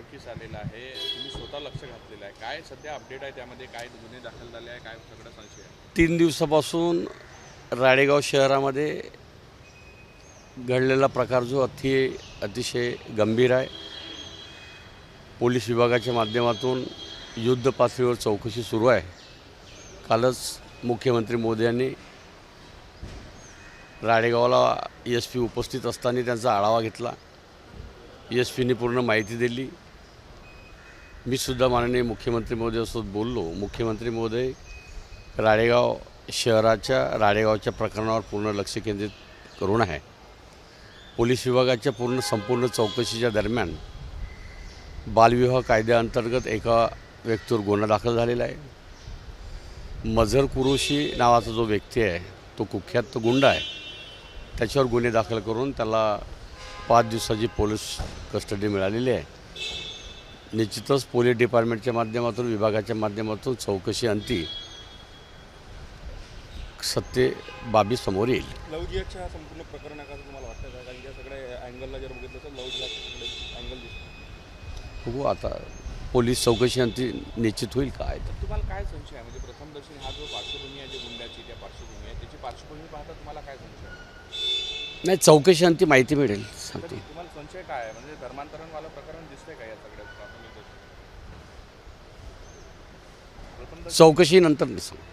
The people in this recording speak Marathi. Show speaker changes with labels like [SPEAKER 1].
[SPEAKER 1] उघडकीस आलेला आहे. तुम्ही स्वतः लक्ष घातलेलं आहे. काय सध्या अपडेट आहे त्यामध्ये? काय गुन्हे दाखल झाले आहे? काय सगळं संशय आहे?
[SPEAKER 2] 3 दिवसापासून राळेगाव शहरामध्ये घडलेला प्रकार जो अतिशय गंभीर आहे. पोलीस विभागाच्या माध्यमातून युद्ध पातळीवर चौकशी सुरू आहे. कालच मुख्यमंत्री मोदी यांनी राळेगावला SP उपस्थित असताना त्यांचा आढावा घेतला. SPने पूर्ण माहिती दिली. मी सुद्धा माननीय मुख्यमंत्री महोदयासोबत बोललो. मुख्यमंत्री महोदय राळेगावच्या प्रकरणावर पूर्ण लक्ष केंद्रित करून आहे. पोलीस विभागाच्या संपूर्ण चौकशीच्या दरम्यान बालविवाह कायद्याअंतर्गत एका व्यक्तीवर गुन्हा दाखल झालेला आहे. मझर कुरोशी नावाचा जो व्यक्ती आहे तो कुख्यात गुंड आहे. त्याच्यावर गुन्हे दाखल करून त्याला 5 दिवसाची पोलीस कस्टडी मिळालेली आहे. निश्चितच पोलीस डिपार्टमेंटच्या माध्यमातून विभागाच्या माध्यमातून चौकशी अंती सत्य बाबी समोर येईल.
[SPEAKER 3] लव्ह जिहादच्या संपूर्ण प्रकरणाकडे तुम्हाला वाटतं का? कारण या सगळ्या अँगलला जर बघितलं तर लव्ह जिहादचे अँगल दिसतो.
[SPEAKER 2] बघू आता पोलीस चौकशी अंती निश्चित होईल काय.
[SPEAKER 1] तर तुम्हाला काय संशय आहे? म्हणजे प्रथमदर्शनी हा जो पार्श्वभूमी आहे, जे गुंड्याची त्या पार्श्वभूमी आहे, त्याची पार्श्वभूमी पाहता तुम्हाला काय संशय आहे?
[SPEAKER 2] नाही, चौकशी अंती माहिती मिळेल
[SPEAKER 1] तर
[SPEAKER 2] सांगते.
[SPEAKER 1] तुम्हाला संशय काय आहे? म्हणजे धर्मांतरणवालं प्रकरण दिसतंय का या सगळ्यात प्राथमिक?
[SPEAKER 2] चौकशीनंतर मी सांगतो.